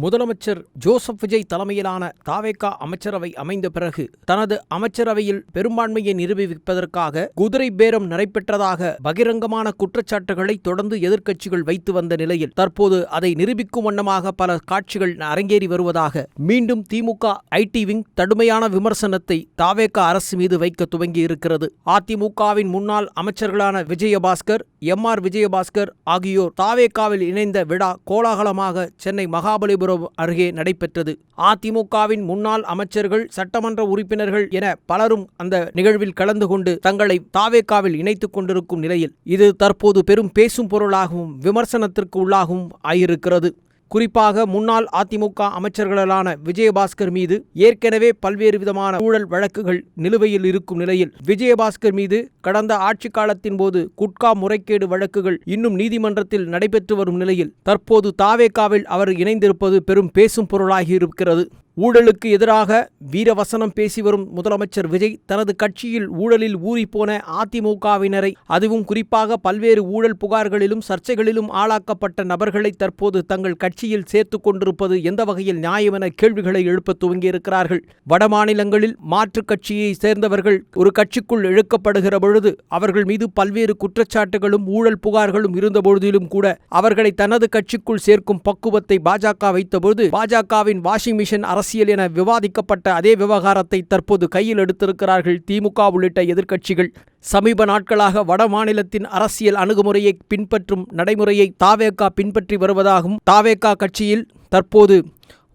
முதலமைச்சர் ஜோசப் விஜய் தலைமையிலான தாவேகா அமைச்சரவை அமைந்த பிறகு தனது அமைச்சரவையில் பெரும்பான்மையை நிரூபிப்பதற்காக குதிரை பேரம் நடைபெற்றதாக பகிரங்கமான குற்றச்சாட்டுகளை தொடர்ந்து எதிர்க்கட்சிகள் வைத்து வந்த நிலையில் தற்போது அதை நிரூபிக்கும் வண்ணமாக பல காட்சிகள் அரங்கேறி வருவதாக மீண்டும் திமுக ஐடி விங் கடுமையான விமர்சனத்தை தாவேகா அரசு மீது வைக்க துவங்கி இருக்கிறது. அதிமுகவின் முன்னாள் அமைச்சர்களான விஜயபாஸ்கர், எம்.ஆர். விஜயபாஸ்கர் ஆகியோர் தாவேகாவில் இணைந்த விழா கோலாகலமாக சென்னை மகாபலிபுரம் அருகே நடைபெற்றது. அதிமுகவின் முன்னாள் அமைச்சர்கள், சட்டமன்ற உறுப்பினர்கள் என பலரும் அந்த நிகழ்வில் கலந்து கொண்டு தங்களை தாவேகாவில் இணைத்துக் கொண்டிருக்கும் நிலையில் இது தற்போது பெரும் பேசும் பொருளாகவும் விமர்சனத்திற்கு உள்ளாகவும் ஆயிருக்கிறது. குறிப்பாக முன்னாள் அதிமுக அமைச்சர்களான விஜயபாஸ்கர் மீது ஏற்கனவே பல்வேறு விதமான ஊழல் வழக்குகள் நிலுவையில் இருக்கும் நிலையில் விஜயபாஸ்கர் மீது கடந்த ஆட்சி காலத்தின் போது குட்கா முறைகேடு வழக்குகள் இன்னும் நீதிமன்றத்தில் நடைபெற்று வரும் நிலையில் தற்போது தாவேகாவில் அவர் இணைந்திருப்பது பெரும் பேசும் பொருளாகி இருக்கிறது. ஊழலுக்கு எதிராக வீரவசனம் பேசி வரும் முதலமைச்சர் விஜய் தனது கட்சியில் ஊழலில் ஊறிப்போன அதிமுகவினரை, அதுவும் குறிப்பாக பல்வேறு ஊழல் புகார்களிலும் சர்ச்சைகளிலும் ஆளாக்கப்பட்ட நபர்களை தற்போது தங்கள் கட்சியில் சேர்த்துக் கொண்டிருப்பது எந்த வகையில் நியாயம் என கேள்விகளை எழுப்ப துவங்கியிருக்கிறார்கள். வடமாநிலங்களில் மாற்றுக் கட்சியை சேர்ந்தவர்கள் ஒரு கட்சிக்குள் இழுக்கப்படுகிற பொழுது அவர்கள் மீது பல்வேறு குற்றச்சாட்டுகளும் ஊழல் புகார்களும் இருந்தபொழுதிலும் கூட அவர்களை தனது கட்சிக்குள் சேர்க்கும் பக்குவத்தை பாஜக வைத்தபோது பாஜகவின் வாஷிங் மிஷின் அரசியல் என விவாதிக்கப்பட்ட அதே விவகாரத்தை தற்போது கையில் எடுத்திருக்கிறார்கள் திமுக உள்ளிட்ட எதிர்க்கட்சிகள். சமீப நாட்களாக வட மாநிலத்தின் அரசியல் அணுகுமுறையை பின்பற்றும் நடைமுறையை தாவேகா பின்பற்றி வருவதாகவும் தாவேகா கட்சியில் தற்போது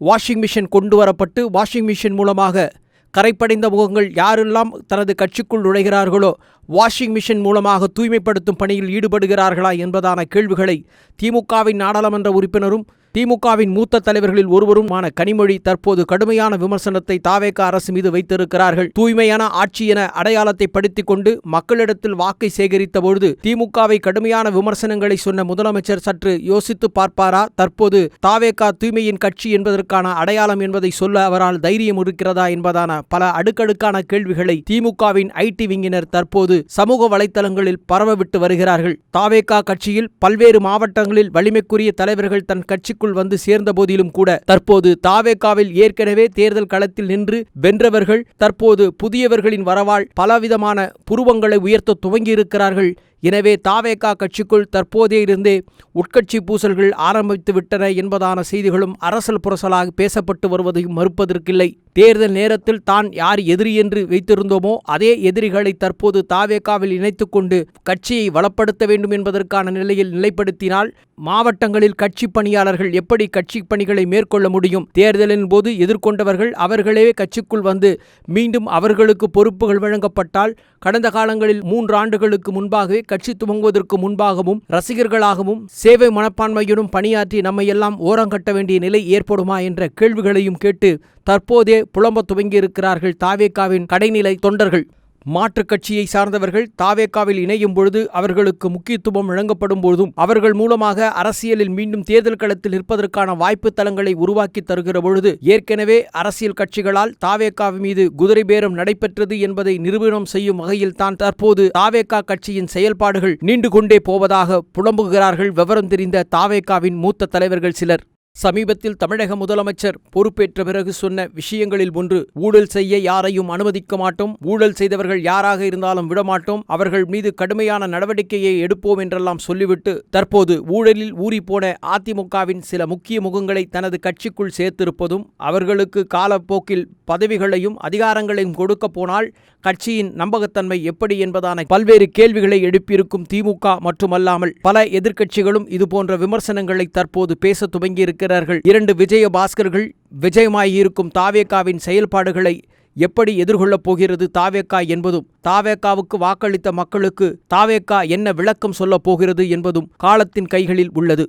வாஷிங் மிஷின் கொண்டு வரப்பட்டு வாஷிங் மிஷின் மூலமாக கரைப்படைந்த முகங்கள் யாரெல்லாம் தனது கட்சிக்குள் நுழைகிறார்களோ வாஷிங் மிஷின் மூலமாக தூய்மைப்படுத்தும் பணியில் ஈடுபடுகிறார்களா என்பதான கேள்விகளை திமுகவின் நாடாளுமன்ற உறுப்பினரும் திமுகவின் மூத்த தலைவர்களில் ஒருவருமான கனிமொழி தற்போது கடுமையான விமர்சனத்தை தாவேகா அரசு மீது வைத்திருக்கிறார்கள். தூய்மையான ஆட்சி என அடையாளத்தை படுத்திக் கொண்டு மக்களிடத்தில் வாக்கை சேகரித்த பொழுது திமுகவை கடுமையான விமர்சனங்களை சொன்ன முதலமைச்சர் சற்று யோசித்து பார்ப்பாரா? தற்போது தாவேகா தூய்மையின் கட்சி என்பதற்கான அடையாளம் என்பதை சொல்ல அவரால் தைரியம் இருக்கிறதா என்பதான பல அடுக்கடுக்கான கேள்விகளை திமுகவின் ஐடி விங்கினர் தற்போது சமூக வலைத்தளங்களில் பரவவிட்டு வருகிறார்கள். தாவேகா கட்சியில் பல்வேறு மாவட்டங்களில் வலிமைக்குரிய தலைவர்கள் தன் கட்சிக்கு வந்து சேர்ந்த போதிலும் கூட தற்போது தாவேகாவில் ஏற்கனவே தேர்தல் களத்தில் நின்று வென்றவர்கள் தற்போது புதியவர்களின் வரவால் பலவிதமான புருவங்களை உயர்த்த துவங்கியிருக்கிறார்கள். எனவே தாவேகா கட்சிக்குள் தற்போதே இருந்தே உட்கட்சி பூசல்கள் ஆரம்பித்து விட்டன என்பதான செய்திகளும் அரசல் புரசலாக பேசப்பட்டு வருவதையும் மறுப்பதற்கில்லை. தேர்தல் நேரத்தில் தான் யார் எதிரி என்று வைத்திருந்தோமோ அதே எதிரிகளை தற்போது தாவேகாவில் இணைத்துக் கொண்டு கட்சியை வளப்படுத்த வேண்டும் என்பதற்கான நிலையில் நிலைப்படுத்தினால் மாவட்டங்களில் கட்சி பணியாளர்கள் எப்படி கட்சி பணிகளை மேற்கொள்ள முடியும்? தேர்தலின் போது எதிர்கொண்டவர்கள் அவர்களே கட்சிக்குள் வந்து மீண்டும் அவர்களுக்கு பொறுப்புகள் வழங்கப்பட்டால் கடந்த காலங்களில் 3 ஆண்டுகளுக்கு முன்பாகவே கட்சி துவங்குவதற்கு முன்பாகவும் ரசிகர்களாகவும் சேவை மனப்பான்மையுடன் பணியாற்றி நம்மையெல்லாம் ஓரங்கட்ட வேண்டிய நிலை ஏற்படுமா என்ற கேள்விகளையும் கேட்டு தற்போதே புலம்ப துவங்கியிருக்கிறார்கள் தாவேகாவின் கடைநிலை தொண்டர்கள். மாற்றுக் கட்சியை சார்ந்தவர்கள் தாவேகாவில் இணையும் பொழுது அவர்களுக்கு முக்கியத்துவம் வழங்கப்படும் பொழுதும் அவர்கள் மூலமாக அரசியலில் மீண்டும் தேர்தல் களத்தில் நிற்பதற்கான வாய்ப்பு தளங்களை உருவாக்கி தருகிற பொழுது ஏற்கனவே அரசியல் கட்சிகளால் தாவேகா மீது குதிரை பேரம் நடைபெற்றது என்பதை நிரூபணம் செய்யும் வகையில் தான் தற்போது தாவேகா கட்சியின் செயல்பாடுகள் நீண்டு கொண்டே போவதாக புலம்புகிறார்கள் விவரம் தெரிந்த தாவேகாவின் மூத்த தலைவர்கள் சிலர். சமீபத்தில் தமிழக முதலமைச்சர் பொறுப்பேற்ற பிறகு சொன்ன விஷயங்களில் ஒன்று, ஊழல் செய்ய யாரையும் அனுமதிக்க மாட்டோம், ஊழல் செய்தவர்கள் யாராக இருந்தாலும் விடமாட்டோம், அவர்கள் மீது கடுமையான நடவடிக்கையை எடுப்போம் என்றெல்லாம் சொல்லிவிட்டு தற்போது ஊழலில் ஊறிப்போன அதிமுகவின் சில முக்கிய முகங்களை தனது கட்சிக்குள் சேர்த்திருப்பதும் அவர்களுக்கு காலப்போக்கில் பதவிகளையும் அதிகாரங்களையும் கொடுக்க போனால் கட்சியின் நம்பகத்தன்மை எப்படி என்பதான பல்வேறு கேள்விகளை எழுப்பியிருக்கும் திமுக மட்டுமல்லாமல் பல எதிர்க்கட்சிகளும் இதுபோன்ற விமர்சனங்களை தற்போது பேச துவங்கியிருக்கிறார்கள். 2 விஜயபாஸ்கர்கள் விஜயமாயிருக்கும் தாவேகாவின் செயல்பாடுகளை எப்படி எதிர்கொள்ளப் போகிறது தாவேகா என்பதும் தாவேகாவுக்கு வாக்களித்த மக்களுக்கு தாவேகா என்ன விளக்கம் சொல்லப் போகிறது என்பதும் காலத்தின் கைகளில் உள்ளது.